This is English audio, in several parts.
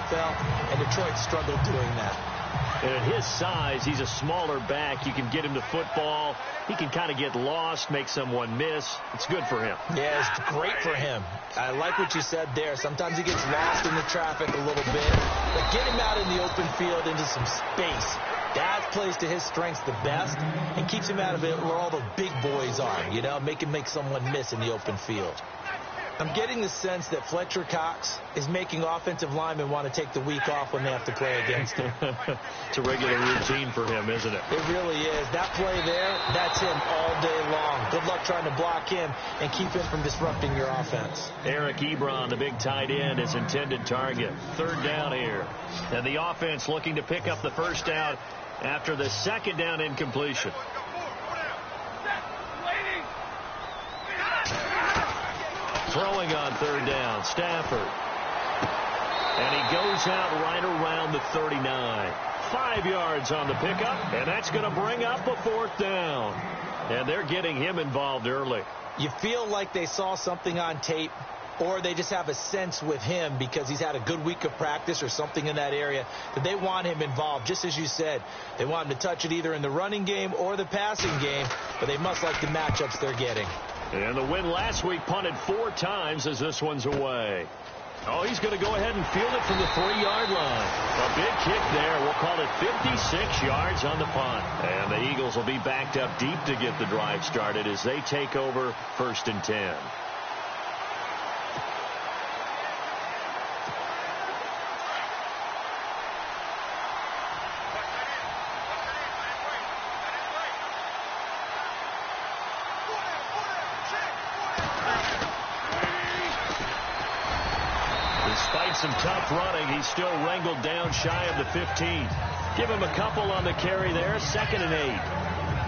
NFL, and Detroit struggled doing that. And at his size, he's a smaller back. You can get him to football. He can kind of get lost, make someone miss. It's good for him. Yeah, it's great for him. I like what you said there. Sometimes he gets lost in the traffic a little bit. But get him out in the open field into some space. That plays to his strengths the best and keeps him out of it where all the big boys are, you know, make someone miss in the open field. I'm getting the sense that Fletcher Cox is making offensive linemen want to take the week off when they have to play against him. It's a regular routine for him, isn't it? It really is. That play there, that's him all day long. Good luck trying to block him and keep him from disrupting your offense. Eric Ebron, the big tight end, his intended target. Third down here. And the offense looking to pick up the first down after the second down incompletion. Throwing on third down, Stafford. And he goes out right around the 39. 5 yards on the pickup, and that's going to bring up a fourth down. And they're getting him involved early. You feel like they saw something on tape, or they just have a sense with him because he's had a good week of practice or something in that area that they want him involved. Just as you said, they want him to touch it either in the running game or the passing game, but they must like the matchups they're getting. And the win last week punted 4 times as this one's away. Oh, he's going to go ahead and field it from the 3-yard line. A big kick there. We'll call it 56 yards on the punt. And the Eagles will be backed up deep to get the drive started as they take over 1st and 10. Despite some tough running, he's still wrangled down shy of the 15. Give him a couple on the carry there. 2nd and 8.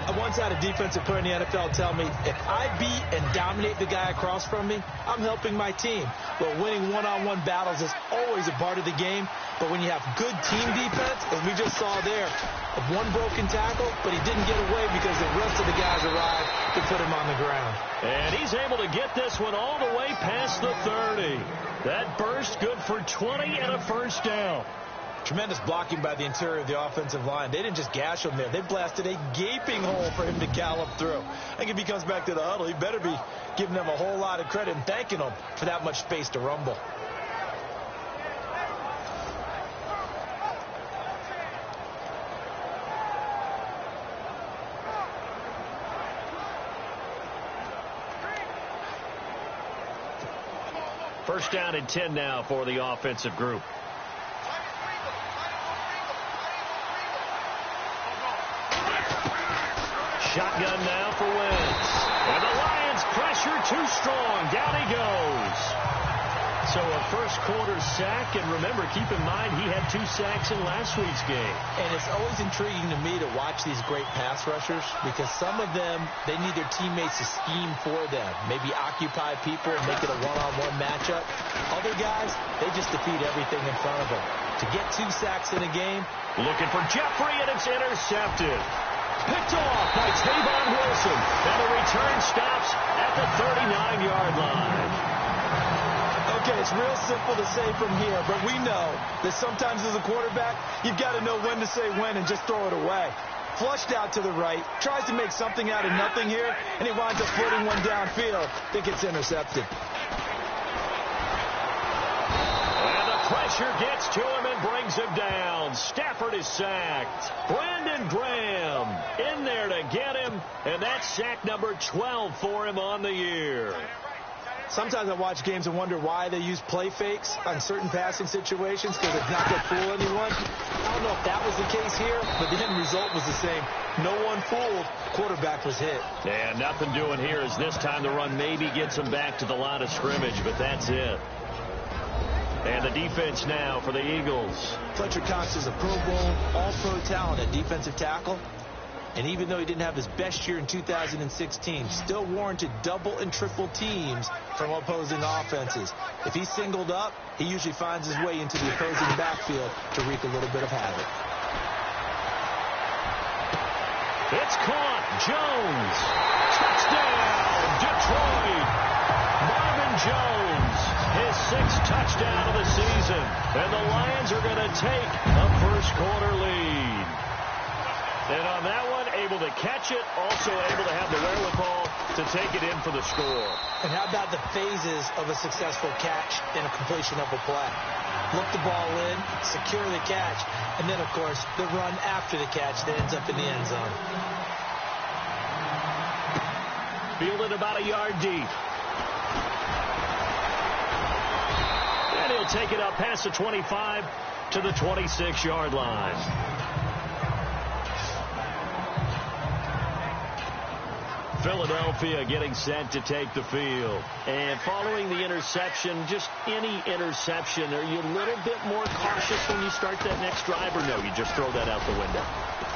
I once had a defensive player in the NFL tell me, if I beat and dominate the guy across from me, I'm helping my team. Well, winning one-on-one battles is always a part of the game. But when you have good team defense, as we just saw there, of one broken tackle, but he didn't get away because the rest of the guys arrived to put him on the ground. And he's able to get this one all the way past the 30. That burst good for 20 and a first down. Tremendous blocking by the interior of the offensive line. They didn't just gash him there. They blasted a gaping hole for him to gallop through. I think if he comes back to the huddle, he better be giving them a whole lot of credit and thanking them for that much space to rumble. First down and 10 now for the offensive group. Shotgun now for Wentz. And the Lions pressure too strong. Down he goes. So a first quarter sack, and remember, keep in mind he had 2 sacks in last week's game. And it's always intriguing to me to watch these great pass rushers because some of them, they need their teammates to scheme for them. Maybe occupy people and make it a one-on-one matchup. Other guys, they just defeat everything in front of them. To get 2 sacks in a game. Looking for Jeffrey, and it's intercepted. Picked off by Tavon Wilson. And the return stops at the 39-yard line. Okay, it's real simple to say from here, but we know that sometimes as a quarterback, you've got to know when to say when and just throw it away. Flushed out to the right, tries to make something out of nothing here, and he winds up floating one downfield. Think it's intercepted. And the pressure gets to him and brings him down. Stafford is sacked. Brandon Graham in there to get him, and that's sack number 12 for him on the year. Sometimes I watch games and wonder why they use play fakes on certain passing situations because it's not going to fool anyone. I don't know if that was the case here, but the end result was the same. No one fooled. Quarterback was hit. And nothing doing here as this time the run maybe gets him back to the line of scrimmage, but that's it. And the defense now for the Eagles. Fletcher Cox is a Pro Bowl, all-pro talent at defensive tackle. And even though he didn't have his best year in 2016, still warranted double and triple teams from opposing offenses. If he's singled up, he usually finds his way into the opposing backfield to wreak a little bit of havoc. It's caught. Jones. Touchdown, Detroit. Marvin Jones his 6th touchdown of the season. And the Lions are going to take a first-quarter lead. And on that one, able to catch it, also able to have the wherewithal to take it in for the score. And how about the phases of a successful catch and a completion of a play? Look the ball in, secure the catch, and then, of course, the run after the catch that ends up in the end zone. Fielded about a yard deep. And he'll take it up past the 25 to the 26-yard line. Philadelphia getting set to take the field. And following the interception, just any interception, are you a little bit more cautious when you start that next drive, or no, you just throw that out the window?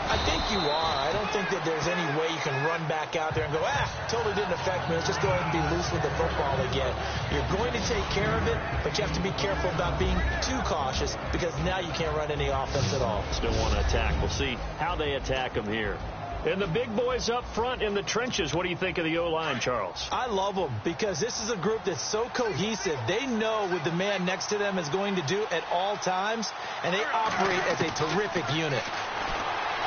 I think you are. I don't think that there's any way you can run back out there and go, totally didn't affect me. Let's just go ahead and be loose with the football again. You're going to take care of it, but you have to be careful about being too cautious because now you can't run any offense at all. Still want to attack. We'll see how they attack them here. And the big boys up front in the trenches, what do you think of the O-line, Charles? I love them because this is a group that's so cohesive. They know what the man next to them is going to do at all times, and they operate as a terrific unit.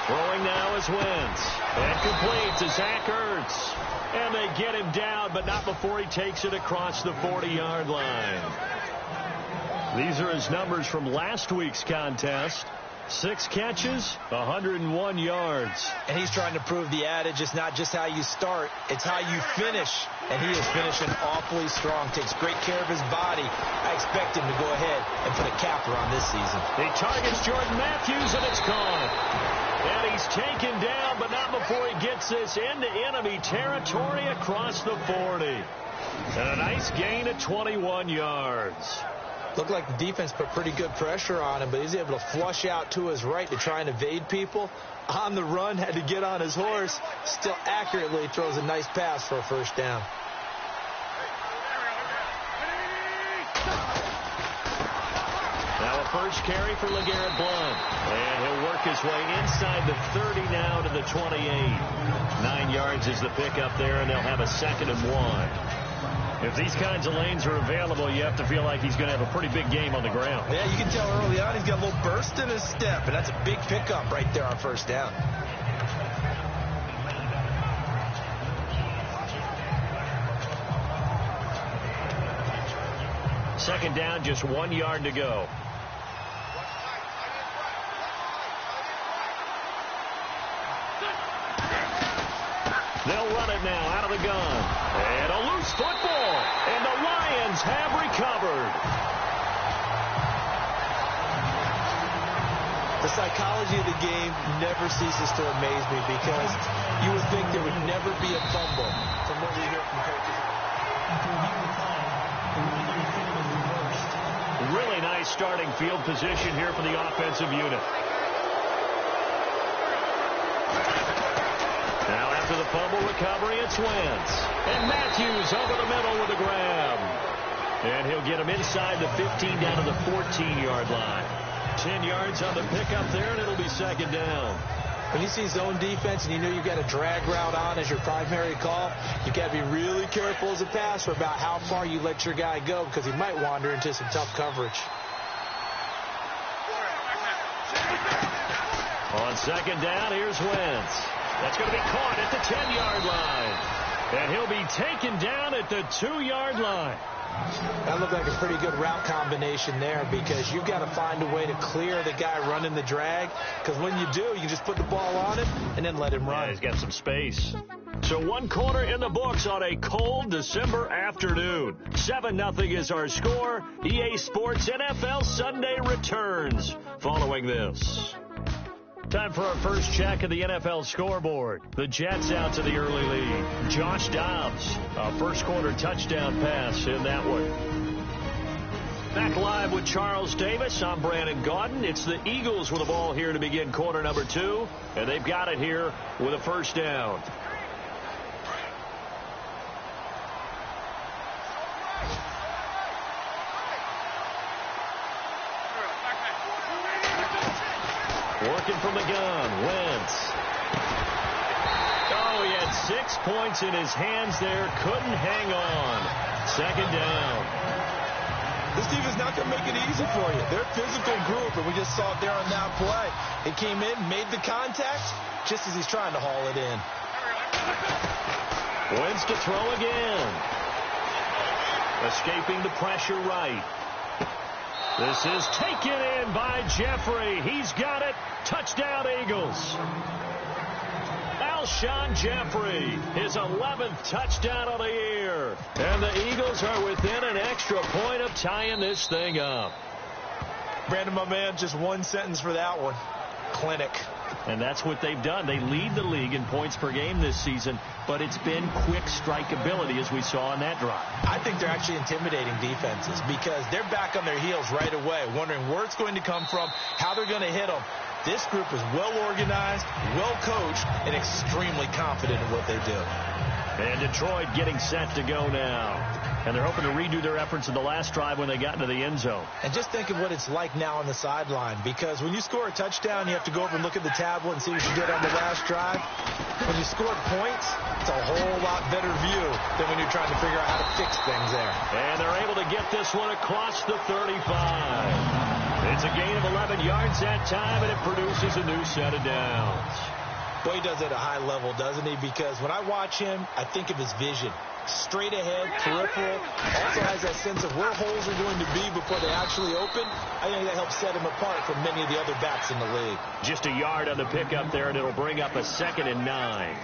Throwing now is Wentz. And complete to Zach Ertz. And they get him down, but not before he takes it across the 40-yard line. These are his numbers from last week's contest. 6 catches, 101 yards. And he's trying to prove the adage, it's not just how you start, it's how you finish. And he is finishing awfully strong, takes great care of his body. I expect him to go ahead and put a capper on this season. He targets Jordan Matthews, and it's gone. And he's taken down, but not before he gets this into enemy territory across the 40. And a nice gain of 21 yards. Looked like the defense put pretty good pressure on him, but he's able to flush out to his right to try and evade people. On the run, had to get on his horse. Still accurately throws a nice pass for a first down. Now a first carry for LeGarrette Blount. And he'll work his way inside the 30 now to the 28. 9 yards is the pickup there, and they'll have a 2nd and 1. If these kinds of lanes are available, you have to feel like he's going to have a pretty big game on the ground. Yeah, you can tell early on he's got a little burst in his step, and that's a big pickup right there on first down. Second down, just 1 yard to go. They'll run it now out of the gun. And a loose football. And the Lions have recovered. The psychology of the game never ceases to amaze me because you would think there would never be a fumble from what we hear from coaches. Really nice starting field position here for the offensive unit. Now after the fumble recovery, it's Wentz. And Matthews over the middle with a grab. And he'll get him inside the 15 down to the 14-yard line. 10 yards on the pickup there, and it'll be 2nd down. When you see zone defense and you know you've got a drag route on as your primary call, you've got to be really careful as a passer about how far you let your guy go because he might wander into some tough coverage. On 2nd down, here's Wentz. That's going to be caught at the 10-yard line. And he'll be taken down at the 2-yard line. That looked like a pretty good route combination there because you've got to find a way to clear the guy running the drag because when you do, you just put the ball on him and then let him run. Yeah, he's got some space. So 1 quarter in the books on a cold December afternoon. 7-0 is our score. EA Sports NFL Sunday returns following this. Time for our first check of the NFL scoreboard. The Jets out to the early lead. Josh Dobbs, a first-quarter touchdown pass in that one. Back live with Charles Davis. I'm Brandon Gaudin. It's the Eagles with the ball here to begin quarter number 2, and they've got it here with a first down. Working from the gun, Wentz. Oh, he had 6 points in his hands there. Couldn't hang on. 2nd down. This team is not going to make it easy for you. They're a physical group, and we just saw it there on that play. He came in, made the contact, just as he's trying to haul it in. Wins to throw again. Escaping the pressure right. This is taken in by Jeffrey. He's got it. Touchdown, Eagles. Alshon Jeffrey, his 11th touchdown of the year. And the Eagles are within an extra point of tying this thing up. Brandon, my man, just one sentence for that one. Clinic. And that's what they've done. They lead the league in points per game this season, but it's been quick strike ability as we saw on that drive. I think they're actually intimidating defenses because they're back on their heels right away, wondering where it's going to come from, how they're going to hit them. This group is well organized, well coached, and extremely confident in what they do. And Detroit getting set to go now. And they're hoping to redo their efforts in the last drive when they got into the end zone. And just think of what it's like now on the sideline, because when you score a touchdown, you have to go over and look at the tablet and see what you did on the last drive. When you score points, it's a whole lot better view than when you're trying to figure out how to fix things there. And they're able to get this one across the 35. It's a gain of 11 yards that time, and it produces a new set of downs. Boy, he does it at a high level, doesn't he? Because when I watch him, I think of his vision. Straight ahead, peripheral. Also has that sense of where holes are going to be before they actually open. I think that helps set him apart from many of the other backs in the league. Just a yard on the pickup there, and it'll bring up a 2nd and 9.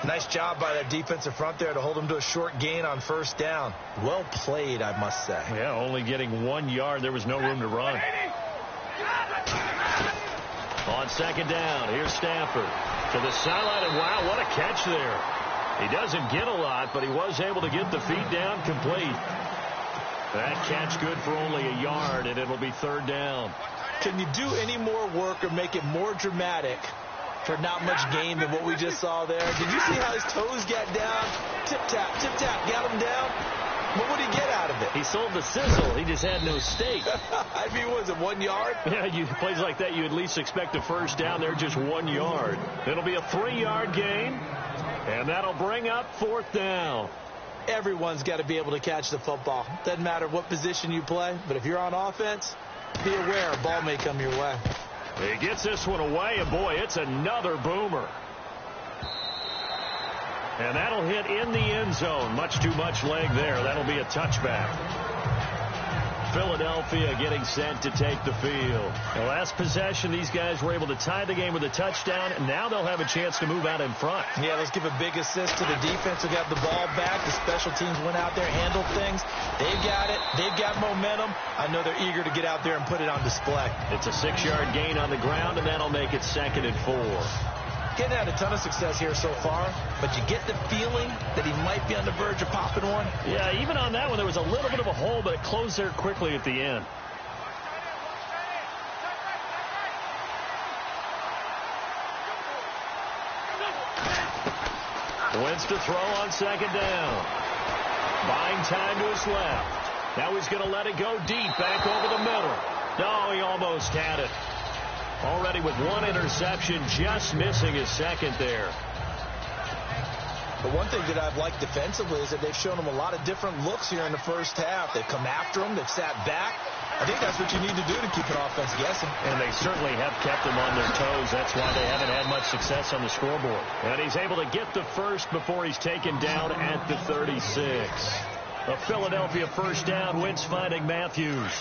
Nice job by that defensive front there to hold him to a short gain on first down. Well played, I must say. Yeah, only getting 1 yard. There was no room to run. On 2nd down, here's Stafford to the sideline, and wow, what a catch there. He doesn't get a lot, but he was able to get the feet down complete. That catch good for only a yard, and it'll be 3rd down. Can you do any more work or make it more dramatic for not much gain than what we just saw there? Did you see how his toes got down? Tip-tap, tip-tap, got him down. What would he get out of it? He sold the sizzle. He just had no steak. I mean, was it 1 yard? Yeah, plays like that, you at least expect a first down there, just 1 yard. It'll be a 3-yard gain, and that'll bring up 4th down. Everyone's got to be able to catch the football. Doesn't matter what position you play, but if you're on offense, be aware a ball may come your way. He gets this one away, and boy, it's another boomer. And that'll hit in the end zone. Much too much leg there. That'll be a touchback. Philadelphia getting set to take the field. The last possession, these guys were able to tie the game with a touchdown, and now they'll have a chance to move out in front. Yeah, let's give a big assist to the defense who got the ball back. The special teams went out there, handled things. They've got it. They've got momentum. I know they're eager to get out there and put it on display. It's a 6-yard gain on the ground, and that'll make it 2nd and 4. Getting had a ton of success here so far, but you get the feeling that he might be on the verge of popping one. Yeah, even on that one, there was a little bit of a hole, but it closed there quickly at the end. Wentz to throw on 2nd down. Buying time to his left. Now he's going to let it go deep, back over the middle. No, he almost had it. Already with 1 interception, just missing his 2nd there. But one thing that I've liked defensively is that they've shown him a lot of different looks here in the first half. They've come after him. They've sat back. I think that's what you need to do to keep an offense guessing. And they certainly have kept them on their toes. That's why they haven't had much success on the scoreboard. And he's able to get the first before he's taken down at the 36. A Philadelphia first down. Wentz finding Matthews.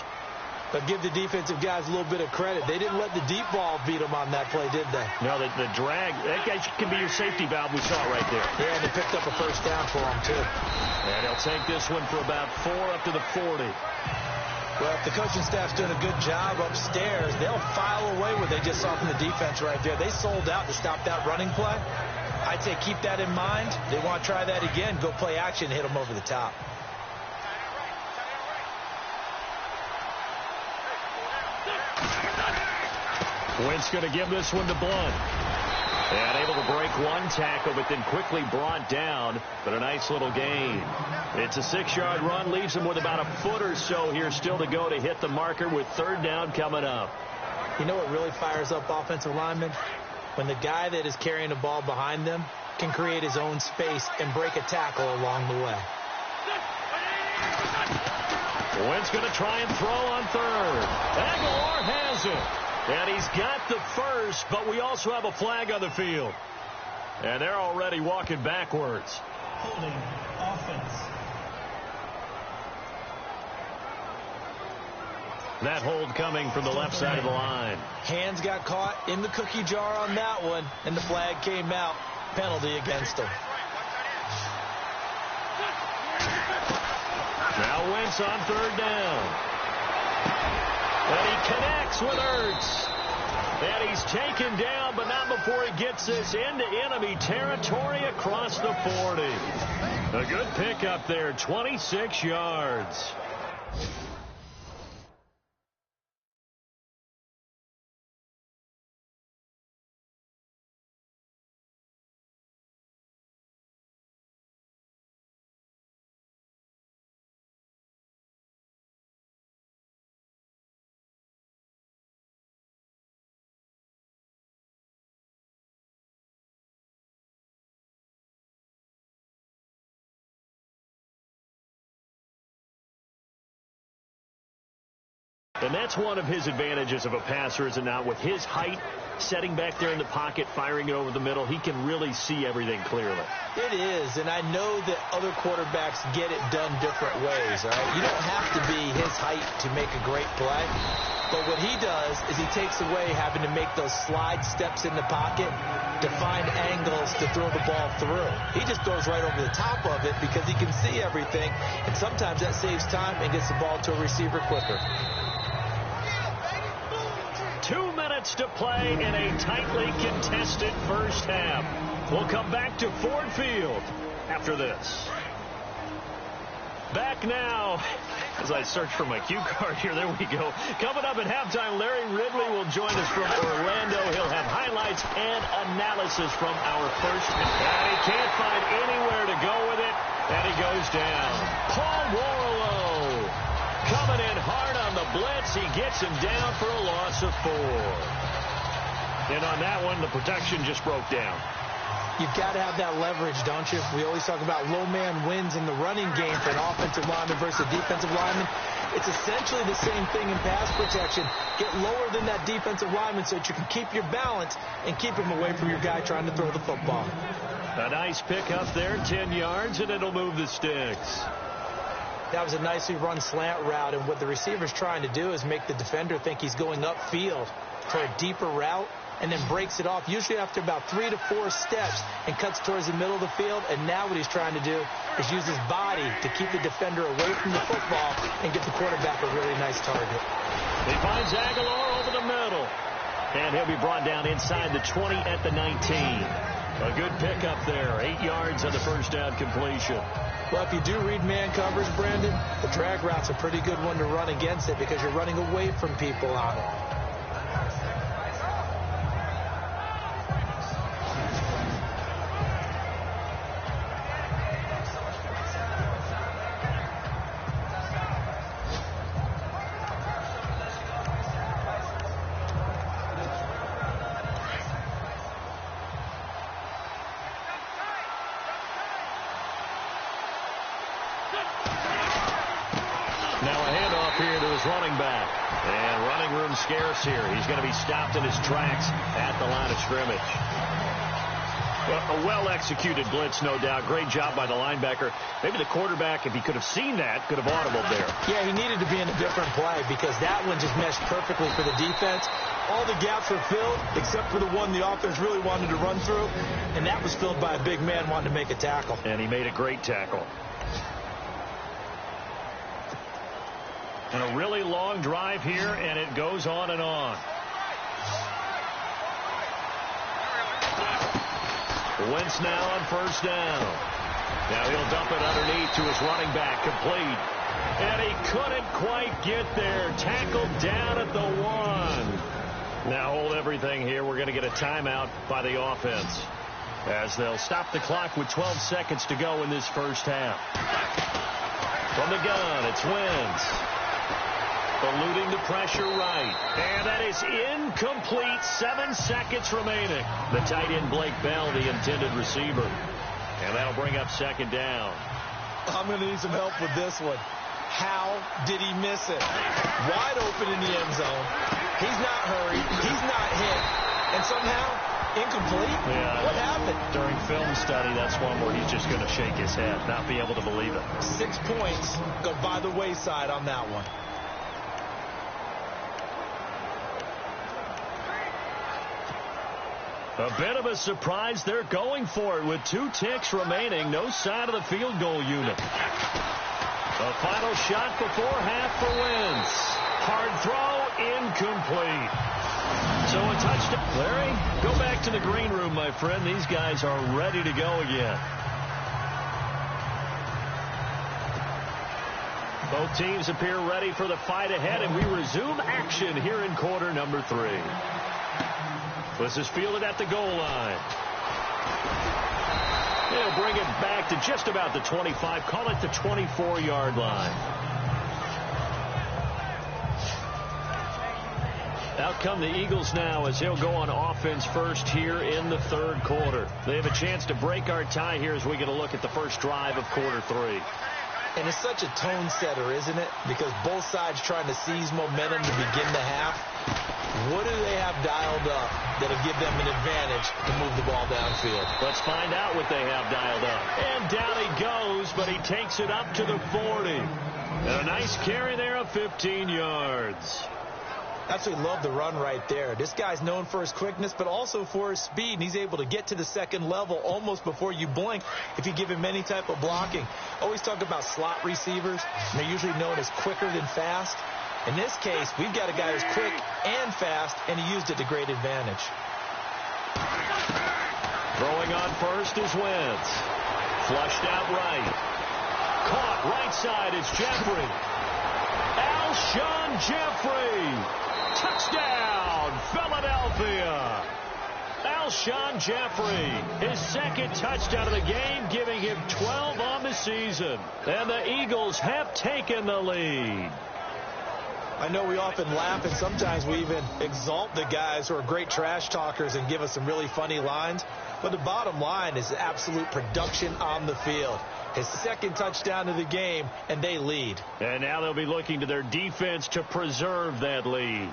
But give the defensive guys a little bit of credit. They didn't let the deep ball beat them on that play, did they? No, the drag, that guy can be your safety valve. We saw it right there. Yeah, and they picked up a first down for him, too. And he'll take this one for about 4 up to the 40. Well, if the coaching staff's doing a good job upstairs, they'll file away what they just saw from the defense right there. They sold out to stop that running play. I'd say keep that in mind. They want to try that again. Go play action, hit them over the top. Wentz going to give this one to Blunt. And able to break 1 tackle, but then quickly brought down. But a nice little gain. It's a 6-yard run. Leaves him with about a foot or so here still to go to hit the marker with 3rd down coming up. You know what really fires up offensive linemen? When the guy that is carrying the ball behind them can create his own space and break a tackle along the way. Wentz going to try and throw on third. Aguilar has it. And he's got the first, but we also have a flag on the field. And they're already walking backwards. Holding offense. That hold coming from the left side of the line. Hands got caught in the cookie jar on that one, and the flag came out. Penalty against him. Now Wentz on third down. And he connects with Ertz. And he's taken down, but not before he gets this into enemy territory across the 40. A good pickup there, 26 yards. And that's one of his advantages of a passer, is it not? With his height, setting back there in the pocket, firing it over the middle, he can really see everything clearly. It is, and I know that other quarterbacks get it done different ways, all right? You don't have to be his height to make a great play. But what he does is he takes away having to make those slide steps in the pocket to find angles to throw the ball through. He just throws right over the top of it because he can see everything, and sometimes that saves time and gets the ball to a receiver quicker. 2 minutes to play in a tightly contested first half. We'll come back to Ford Field after this. Back now, as I search for my cue card here, there we go. Coming up at halftime, Larry Ridley will join us from Orlando. He'll have highlights and analysis from our first. And he can't find anywhere to go with it, and he goes down. Paul Warlow coming in hard on the blitz. He gets him down for a loss of 4. And on that one, the protection just broke down. You've got to have that leverage, don't you? We always talk about low man wins in the running game for an offensive lineman versus a defensive lineman. It's essentially the same thing in pass protection. Get lower than that defensive lineman so that you can keep your balance and keep him away from your guy trying to throw the football. A nice pickup there, 10 yards, and it'll move the sticks. That was a nicely run slant route, and what the receiver's trying to do is make the defender think he's going upfield for a deeper route, and then breaks it off, usually after about 3 to 4 steps, and cuts towards the middle of the field. And now what he's trying to do is use his body to keep the defender away from the football and get the quarterback a really nice target. He finds Aguilar over the middle, and he'll be brought down inside the 20 at the 19. A good pickup there, 8 yards on the first down completion. Well, if you do read man coverage, Brandon, the drag route's a pretty good one to run against it because you're running away from people on it. Running back, and running room scarce here. He's going to be stopped in his tracks at the line of scrimmage. A well-executed blitz, no doubt. Great job by the linebacker. Maybe the quarterback, if he could have seen that, could have audibled there. Yeah, he needed to be in a different play because that one just meshed perfectly for the defense. All the gaps were filled except for the one the offense really wanted to run through, and that was filled by a big man wanting to make a tackle. And he made a great tackle. And a really long drive here, and it goes on and on. Wentz now on first down. Now he'll dump it underneath to his running back, complete. And he couldn't quite get there. Tackled down at the 1. Now hold everything here. We're going to get a timeout by the offense, as they'll stop the clock with 12 seconds to go in this first half. From the gun, it's Wentz. Eluding the pressure right. And that is incomplete. 7 seconds remaining. The tight end, Blake Bell, the intended receiver. And that'll bring up second down. I'm going to need some help with this one. How did he miss it? Wide open in the end zone. He's not hurried. He's not hit. And somehow, incomplete? Yeah, what happened? During film study, that's one where he's just going to shake his head, not be able to believe it. 6 points go by the wayside on that one. A bit of a surprise. They're going for it with 2 ticks remaining. No sign of the field goal unit. A final shot before half for Wentz. Hard throw, incomplete. So a touchdown. Larry, go back to the green room, my friend. These guys are ready to go again. Both teams appear ready for the fight ahead, and we resume action here in quarter number 3. This is fielded at the goal line. They'll bring it back to just about the 25. Call it the 24-yard line. Out come the Eagles now as they'll go on offense first here in the third quarter. They have a chance to break our tie here as we get a look at the first drive of quarter 3. And it's such a tone setter, isn't it? Because both sides trying to seize momentum to begin the half. What do they have dialed up that'll give them an advantage to move the ball downfield? Let's find out what they have dialed up. And down he goes, but he takes it up to the 40. And a nice carry there of 15 yards. Absolutely love the run right there. This guy's known for his quickness, but also for his speed. And he's able to get to the second level almost before you blink if you give him any type of blocking. Always talk about slot receivers, and they're usually known as quicker than fast. In this case, we've got a guy who's quick and fast, and he used it to great advantage. Throwing on first is Wentz. Flushed out right. Caught right side. It's Jeffrey. Alshon Jeffrey. Touchdown, Philadelphia. Alshon Jeffrey, his second touchdown of the game, giving him 12 on the season. And the Eagles have taken the lead. I know we often laugh, and sometimes we even exalt the guys who are great trash talkers and give us some really funny lines. But the bottom line is absolute production on the field. His second touchdown of the game, and they lead. And now they'll be looking to their defense to preserve that lead.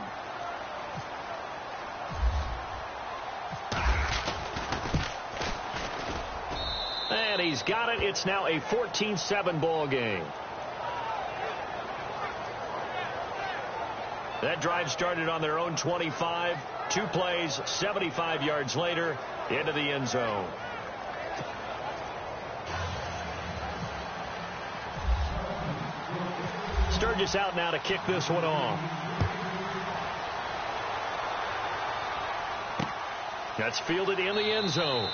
And he's got it. It's now a 14-7 ball game. That drive started on their own 25. 2 plays, 75 yards later, into the end zone. Sturgis out now to kick this one off. That's fielded in the end zone.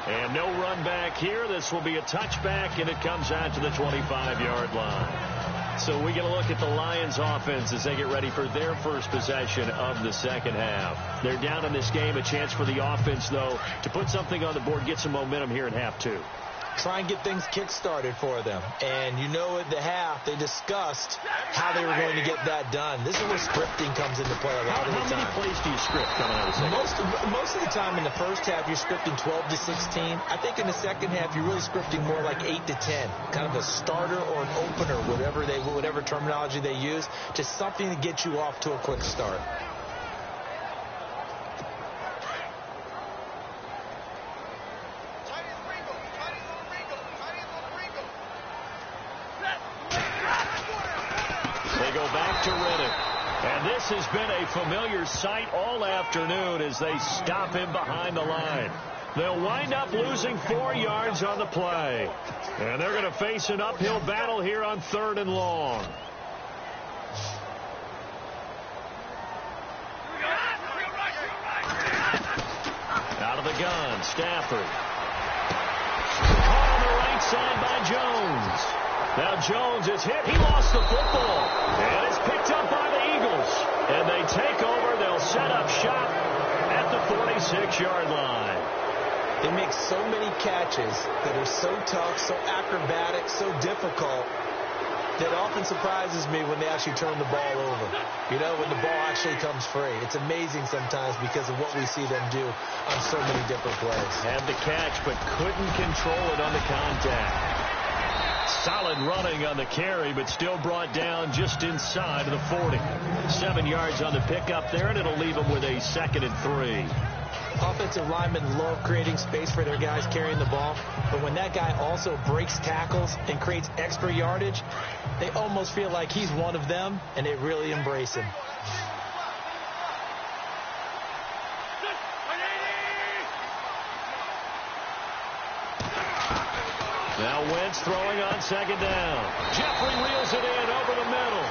And no run back here. This will be a touchback, and it comes out to the 25-yard line. So we get a look at the Lions offense as they get ready for their first possession of the second half. They're down in this game. A chance for the offense, though, to put something on the board, get some momentum here in half 2. Try and get things kick-started for them. And you know at the half, they discussed how they were going to get that done. This is where scripting comes into play a lot of the time. How many plays do you script coming out of the second? Most of the time in the first half, you're scripting 12 to 16. I think in the second half, you're really scripting more like 8 to 10. Kind of a starter or an opener, whatever terminology they use, just something to get you off to a quick start. This has been a familiar sight all afternoon as they stop him behind the line. They'll wind up losing 4 yards on the play. And they're going to face an uphill battle here on 3rd and long. Out of the gun, Stafford. Caught on the right side by Jones. Now Jones is hit. He lost the football. And it's picked up by the Eagles. And they take over. They'll set up shop at the 46-yard line. They make so many catches that are so tough, so acrobatic, so difficult, that often surprises me when they actually turn the ball over. You know, when the ball actually comes free. It's amazing sometimes because of what we see them do on so many different plays. Had the catch, but couldn't control it on the contact. Solid running on the carry, but still brought down just inside of the 40. 7 yards on the pickup there, and it'll leave them with a 2nd and 3. Offensive linemen love creating space for their guys carrying the ball, but when that guy also breaks tackles and creates extra yardage, they almost feel like he's one of them, and they really embrace him. Now Wentz throwing on 2nd down. Jeffrey reels it in over the middle.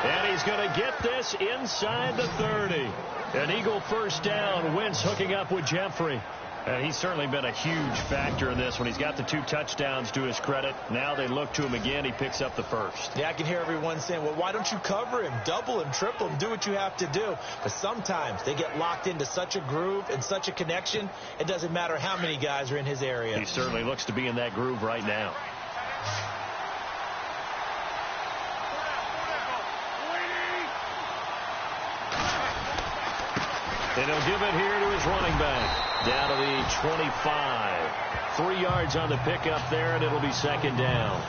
And he's going to get this inside the 30. An Eagle 1st down. Wentz hooking up with Jeffrey. And he's certainly been a huge factor in this when he's got the 2 touchdowns to his credit. Now they look to him again. He picks up the 1st. Yeah, I can hear everyone saying, well, why don't you cover him? Double him, triple him, do what you have to do. But sometimes they get locked into such a groove and such a connection, it doesn't matter how many guys are in his area. He certainly looks to be in that groove right now. And he'll give it here to his running back. Down to the 25. 3 yards on the pickup there, and it'll be 2nd down.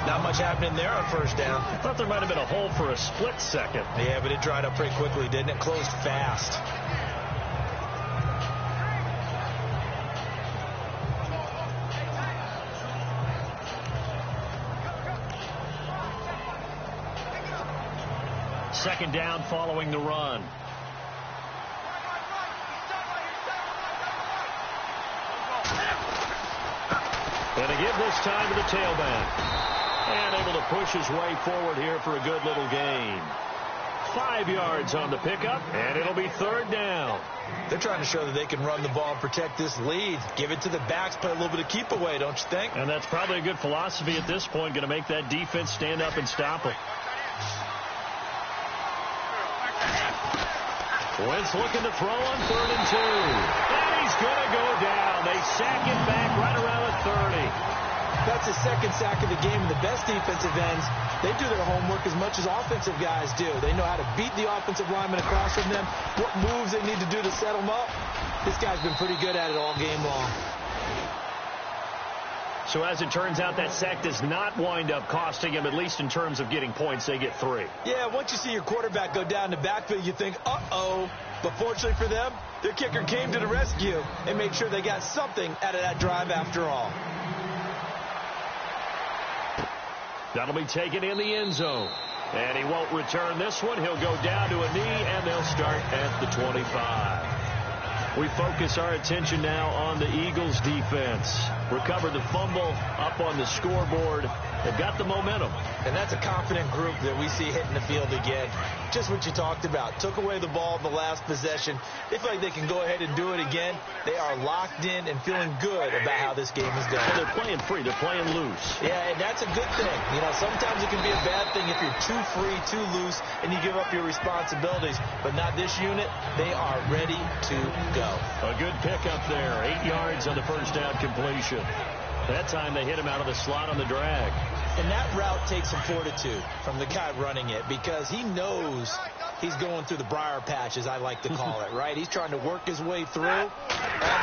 Not much happening there on 1st down. I thought there might have been a hole for a split second. Yeah, but it dried up pretty quickly, didn't it? Closed fast. Second down following the run. And to give this time to the tailback. And able to push his way forward here for a good little gain. 5 yards on the pickup, and it'll be 3rd down. They're trying to show that they can run the ball and protect this lead. Give it to the backs, play a little bit of keep away, don't you think? And that's probably a good philosophy at this point, going to make that defense stand up and stop it. Wentz looking to throw on 3rd and 2. And he's going to go down. They sack him back right around the 30. That's his 2nd sack of the game. And the best defensive ends, they do their homework as much as offensive guys do. They know how to beat the offensive lineman across from them, what moves they need to do to set them up. This guy's been pretty good at it all game long. So as it turns out, that sack does not wind up costing him, at least in terms of getting points. They get 3. Yeah, once you see your quarterback go down the backfield, you think, uh-oh. But fortunately for them, their kicker came to the rescue and made sure they got something out of that drive after all. That'll be taken in the end zone. And he won't return this one. He'll go down to a knee, and they'll start at the 25. We focus our attention now on the Eagles' defense. Recovered the fumble up on the scoreboard. They've got the momentum. And that's a confident group that we see hitting the field again. Just what you talked about. Took away the ball in the last possession. They feel like they can go ahead and do it again. They are locked in and feeling good about how this game is going. Well, they're playing free. They're playing loose. Yeah, and that's a good thing. You know, sometimes it can be a bad thing if you're too free, too loose, and you give up your responsibilities. But not this unit. They are ready to go. A good pickup there. 8 yards on the 1st down completion. That time they hit him out of the slot on the drag. And that route takes some fortitude from the guy running it because he knows he's going through the briar patch, as I like to call it, right? He's trying to work his way through all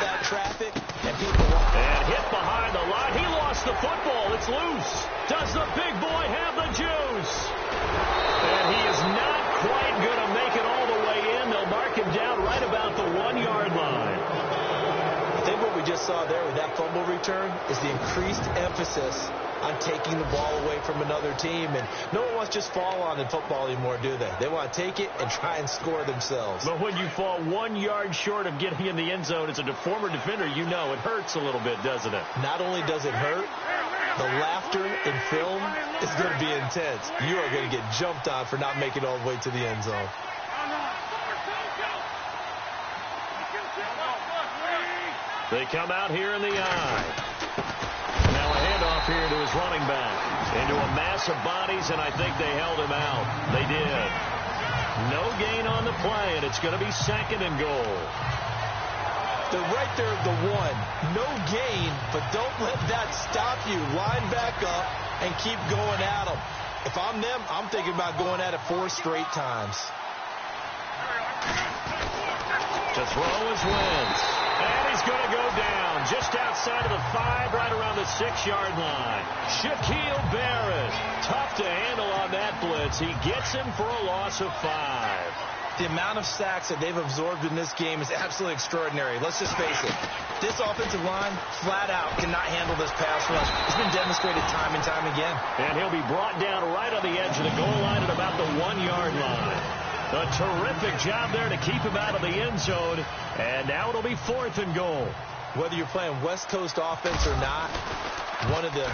that traffic, and people want... And hit behind the line. He lost the football. It's loose. Does the big boy have the juice? And he is not quite going to make it all the way in. They'll mark him down right about the 1-yard line. I think what we just saw there with that fumble return is the increased emphasis on taking the ball away from another team. And no one wants to just fall on in football anymore, do they? They want to take it and try and score themselves. But when you fall 1 yard short of getting in the end zone as a former defender, you know it hurts a little bit, doesn't it? Not only does it hurt, the laughter in film is going to be intense. You are going to get jumped on for not making it all the way to the end zone. They come out here in the eye. Now a handoff here to his running back. Into a mass of bodies, and I think they held him out. They did. No gain on the play, and it's going to be 2nd and goal. They're right there at the 1. No gain, but don't let that stop you. Line back up and keep going at them. If I'm them, I'm thinking about going at it 4 straight times. To throw is Wentz. And he's going to go down just outside of the 5, right around the the 6-yard line. Shaquille Barrett, tough to handle on that blitz. He gets him for a loss of 5. The amount of sacks that they've absorbed in this game is absolutely extraordinary. Let's just face it. This offensive line, flat out, cannot handle this pass rush. It's been demonstrated time and time again. And he'll be brought down right on the edge of the goal line at about the 1-yard line. A terrific job there to keep him out of the end zone. And now it'll be 4th and goal. Whether you're playing West Coast offense or not, one of the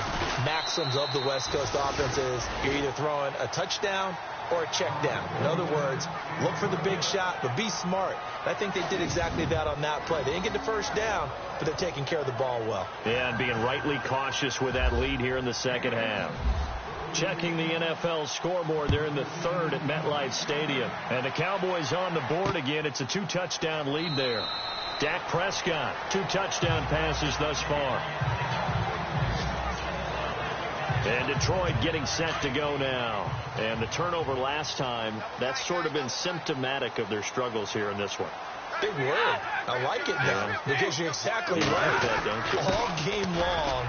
maxims of the West Coast offense is you're either throwing a touchdown or a check down. In other words, look for the big shot, but be smart. I think they did exactly that on that play. They didn't get the first down, but they're taking care of the ball well. Yeah, and being rightly cautious with that lead here in the second half. Checking the NFL scoreboard, they're in the 3rd at MetLife Stadium. And the Cowboys on the board again. It's a 2-touchdown lead there. Dak Prescott, 2 touchdown passes thus far. And Detroit getting set to go now. And the turnover last time, that's sort of been symptomatic of their struggles here in this one. Big word. I like it, though, because you're exactly right. That, don't you? All game long,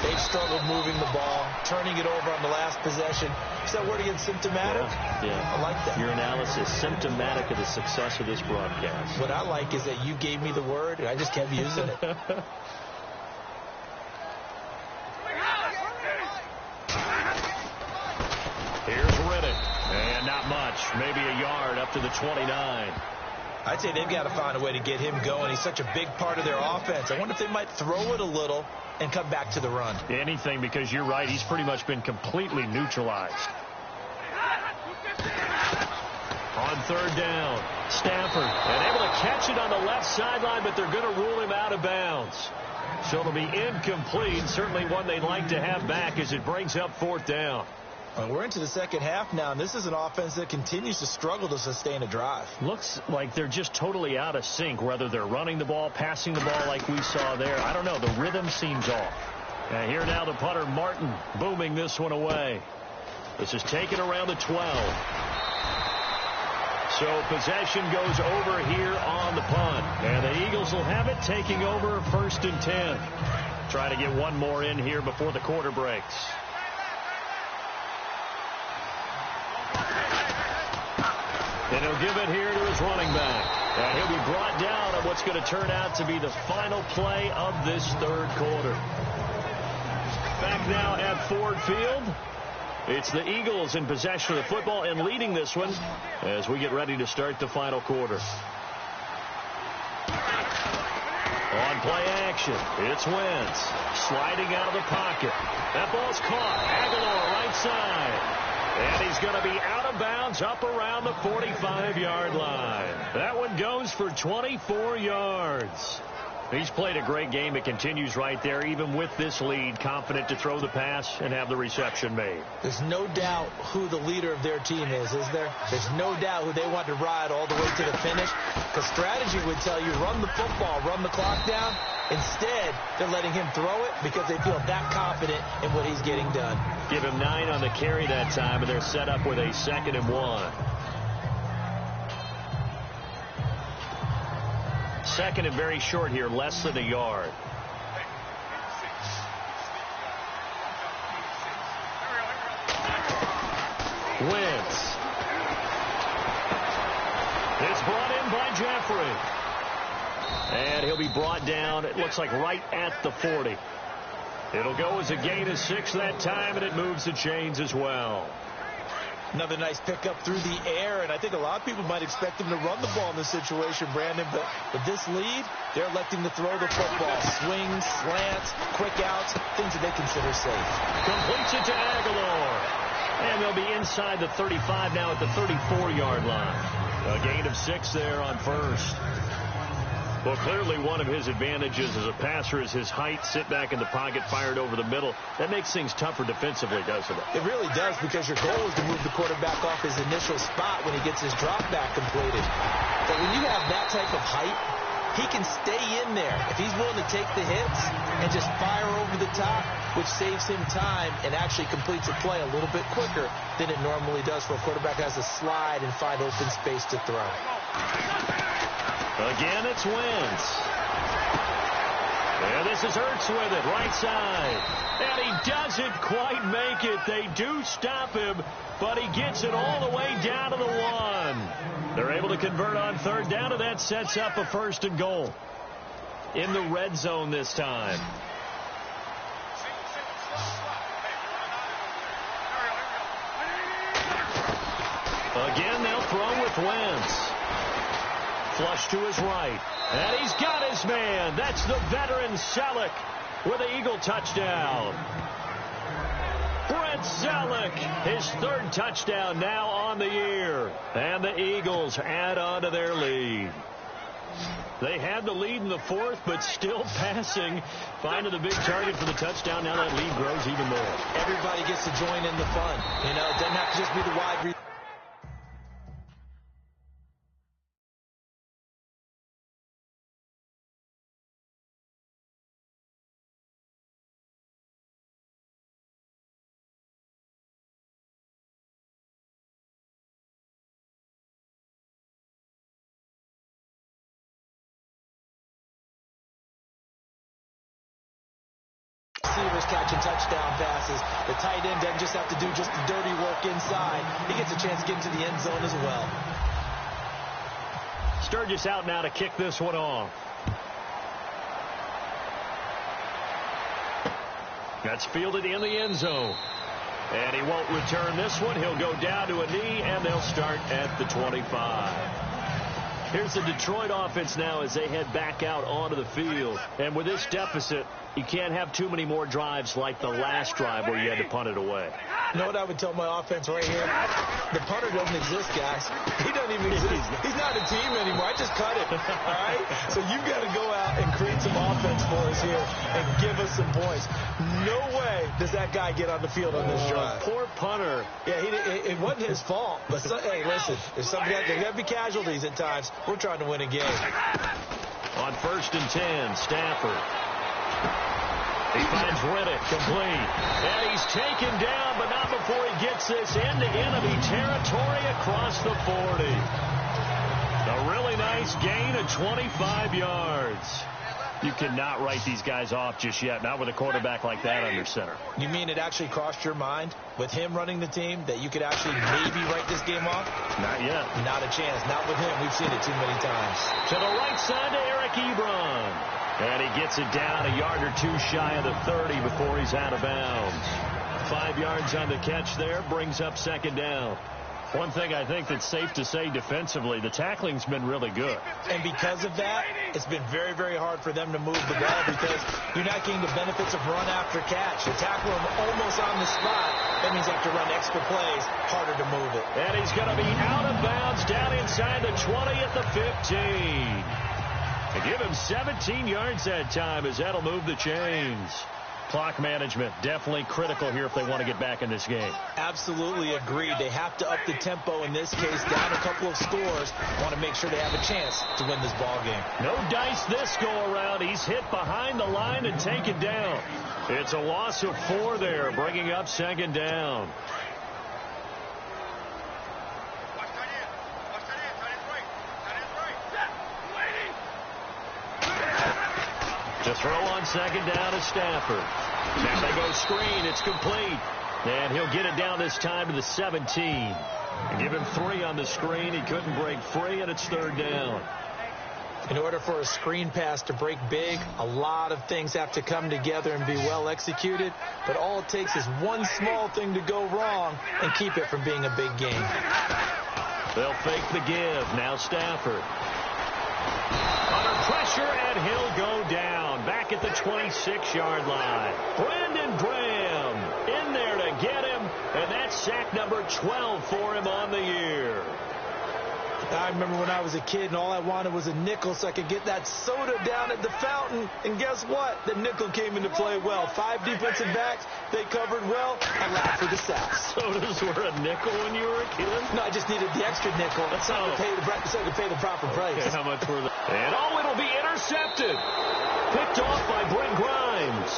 they've struggled moving the ball, turning it over on the last possession. Is that word again, symptomatic? Yeah. I like that. Your analysis, symptomatic of the success of this broadcast. What I like is that you gave me the word, and I just kept using it. Here's Riddick. And not much. Maybe a yard up to the 29. I'd say they've got to find a way to get him going. He's such a big part of their offense. I wonder if they might throw it a little and come back to the run. Anything, because you're right. He's pretty much been completely neutralized. On 3rd down, Stafford. And able to catch it on the left sideline, but they're going to rule him out of bounds. So it'll be incomplete. Certainly one they'd like to have back as it brings up 4th down. We're into the second half now, and this is an offense that continues to struggle to sustain a drive. Looks like they're just totally out of sync, whether they're running the ball, passing the ball like we saw there. I don't know. The rhythm seems off. And here now the punter, Martin, booming this one away. This is taken around the 12. So possession goes over here on the punt. And the Eagles will have it, taking over 1st and 10. Try to get one more in here before the quarter breaks. And he'll give it here to his running back. And he'll be brought down on what's going to turn out to be the final play of this 3rd quarter. Back now at Ford Field. It's the Eagles in possession of the football and leading this one as we get ready to start the final quarter. On play action, it's Wentz sliding out of the pocket. That ball's caught. Aguilar right side. And he's going to be out of bounds up around the 45-yard line. That one goes for 24 yards. He's played a great game. It continues right there, even with this lead, confident to throw the pass and have the reception made. There's no doubt who the leader of their team is there? There's no doubt who they want to ride all the way to the finish. Because strategy would tell you, run the football, run the clock down. Instead, they're letting him throw it because they feel that confident in what he's getting done. Give him 9 on the carry that time, and they're set up with a 2nd and 1. 2nd and very short here, less than a yard. Wentz. It's brought in by Jeffrey. And he'll be brought down, it looks like right at the 40. It'll go as a gain of 6 that time, and it moves the chains as well. Another nice pickup through the air, and I think a lot of people might expect him to run the ball in this situation, Brandon, but with this lead, they're electing to throw the football. Swings, slants, quick outs, things that they consider safe. Completes it to Aguilar. And they'll be inside the 35 now at the 34-yard line. A gain of 6 there on 1st. Well, clearly one of his advantages as a passer is his height. Sit back in the pocket, fired over the middle. That makes things tougher defensively, doesn't it? It really does, because your goal is to move the quarterback off his initial spot when he gets his drop back completed. But when you have that type of height, he can stay in there. If he's willing to take the hits and just fire over the top, which saves him time and actually completes a play a little bit quicker than it normally does for a quarterback who has to slide and find open space to throw. Again, it's Wentz. And this is Ertz with it, right side. And he doesn't quite make it. They do stop him, but he gets it all the way down to the 1. They're able to convert on third down, and that sets up a 1st and goal. In the red zone this time. Again, they'll throw with Wentz. Flush to his right. And he's got his man. That's the veteran Selleck with an Eagle touchdown. Brent Selleck, his 3rd touchdown now on the year. And the Eagles add on to their lead. They had the lead in the 4th, but still passing. Finding the big target for the touchdown. Now that lead grows even more. Everybody gets to join in the fun. You know, it doesn't have to just be the wide receiver. Receivers catching touchdown passes. The tight end doesn't just have to do just the dirty work inside. He gets a chance to get into the end zone as well. Sturgis out now to kick this one off. That's fielded in the end zone. And he won't return this one. He'll go down to a knee, and they'll start at the 25. Here's the Detroit offense now as they head back out onto the field. And with this deficit, you can't have too many more drives like the last drive where you had to punt it away. You know what I would tell my offense right here? The punter doesn't exist, guys. He doesn't even exist. He's not a team anymore. I just cut him. All right? So you've got to go out and create some offense for us here and give us some points. No way does that guy get on the field on this drive. Poor punter. Yeah, it wasn't his fault. But hey, listen, there's got to be casualties at times. We're trying to win a game. On 1st and 10, Stafford. He finds Riddick complete. And he's taken down, but not before he gets this into enemy territory across the 40. A really nice gain of 25 yards. You cannot write these guys off just yet, not with a quarterback like that under center. You mean it actually crossed your mind with him running the team that you could actually maybe write this game off? Not yet. Not a chance. Not with him. We've seen it too many times. To the right side to Eric Ebron. And he gets it down a yard or two shy of the 30 before he's out of bounds. 5 yards on the catch there, brings up 2nd down. One thing I think that's safe to say defensively, the tackling's been really good. And because of that, it's been very, very hard for them to move the ball because you're not getting the benefits of run after catch. You tackle them almost on the spot. That means you have to run extra plays, harder to move it. And he's going to be out of bounds down inside the 20 at the 15. To give him 17 yards that time as that'll move the chains. Clock management definitely critical here if they want to get back in this game. Absolutely agreed. They have to up the tempo in this case, down a couple of scores. Want to make sure they have a chance to win this ball game. No dice this go around. He's hit behind the line and taken down. It's a loss of 4 there, bringing up 2nd down. To throw on 2nd down is Stafford. Now they go screen. It's complete. And he'll get it down this time to the 17. And give him 3 on the screen. He couldn't break free, and it's 3rd down. In order for a screen pass to break big, a lot of things have to come together and be well executed. But all it takes is one small thing to go wrong and keep it from being a big game. They'll fake the give. Now Stafford. Under pressure, and he'll go down. Back at the 26-yard line. Brandon Graham in there to get him. And that's sack number 12 for him on the year. I remember when I was a kid and all I wanted was a nickel so I could get that soda down at the fountain. And guess what? The nickel came into play well. 5 defensive backs. They covered well. I laughed for the sacks. Sodas were a nickel when you were a kid? No, I just needed the extra nickel so I could pay the proper price. Okay, how much were they? And it'll be intercepted. Picked off by Brent Grimes.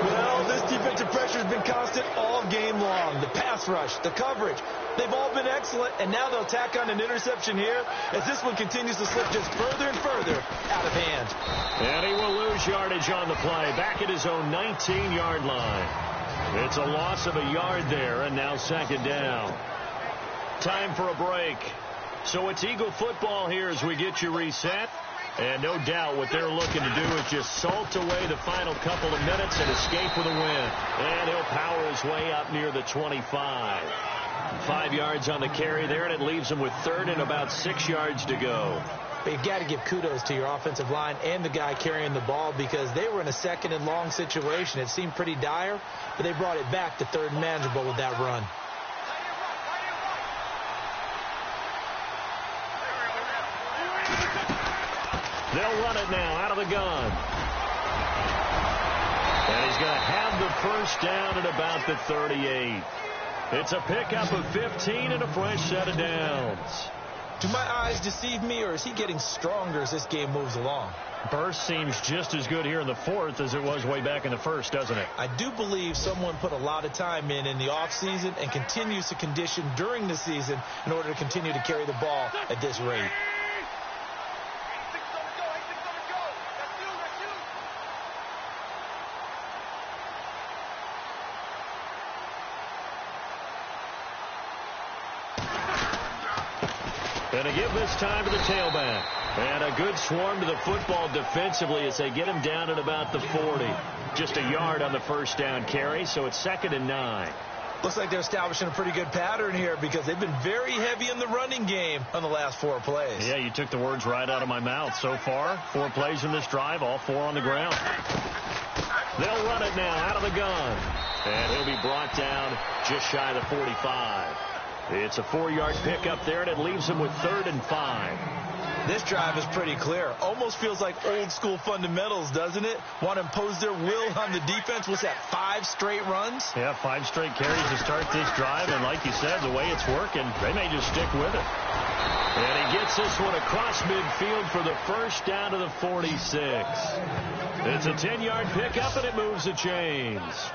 Well, this defensive pressure has been constant all game long. The pass rush, the coverage, They've all been excellent, and now they'll tack on an interception here as this one continues to slip just further and further out of hand. And he will lose yardage on the play, back at his own 19-yard line. It's a loss of a yard there, and now second down. Time for a break. So it's Eagle football here as we get you reset. And no doubt what they're looking to do is just salt away the final couple of minutes and escape with a win. And he'll power his way up near the 25. 5 yards on the carry there, and it leaves him with third and about 6 yards to go. But you've got to give kudos to your offensive line and the guy carrying the ball because they were in a second and long situation. It seemed pretty dire, but they brought it back to third and manageable with that run. They'll run it now out of the gun. And he's going to have the first down at about the 38. It's a pickup of 15 and a fresh set of downs. Do my eyes deceive me, or is he getting stronger as this game moves along? Burst seems just as good here in the fourth as it was way back in the first, doesn't it? I do believe someone put a lot of time in the offseason and continues to condition during the season in order to continue to carry the ball at this rate. And to give this time to the tailback. And a good swarm to the football defensively as they get him down at about the 40. Just a yard on the first down carry, so it's 2nd and 9. Looks like they're establishing a pretty good pattern here because they've been very heavy in the running game on the last 4 plays. Yeah, you took the words right out of my mouth. So far, 4 plays in this drive, all 4 on the ground. They'll run it now out of the gun. And he'll be brought down just shy of the 45. It's a 4-yard pickup there, and it leaves him with 3rd and 5. This drive is pretty clear. Almost feels like old-school fundamentals, doesn't it? Want to impose their will on the defense. What's that, 5 straight runs? Yeah, 5 straight carries to start this drive, and like you said, the way it's working, they may just stick with it. And he gets this one across midfield for the first down to the 46. It's a 10-yard pickup, and it moves the chains.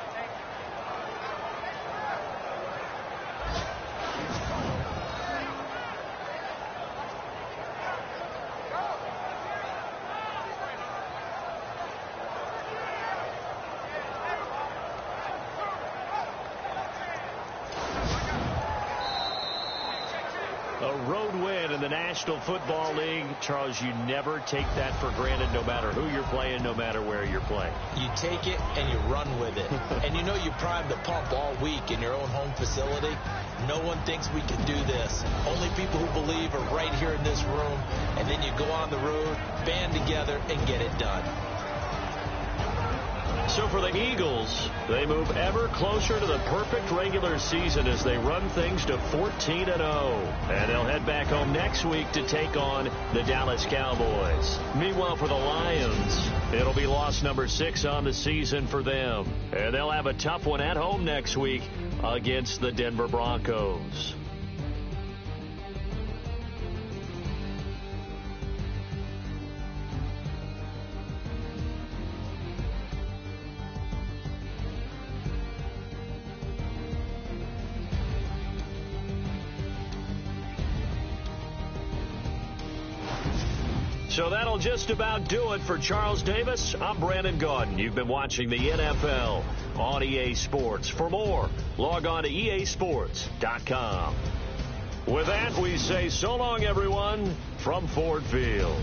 National Football League, Charles, you never take that for granted no matter who you're playing, no matter where you're playing. You take it and you run with it. And you know you primed the pump all week in your own home facility. No one thinks we can do this. Only people who believe are right here in this room. And then you go on the road, band together, and get it done. So for the Eagles, they move ever closer to the perfect regular season as they run things to 14-0. And they'll head back home next week to take on the Dallas Cowboys. Meanwhile, for the Lions, it'll be loss number 6 on the season for them. And they'll have a tough one at home next week against the Denver Broncos. So that'll just about do it for Charles Davis. I'm Brandon Gaudin. You've been watching the NFL on EA Sports. For more, log on to easports.com. With that, we say so long, everyone, from Ford Field.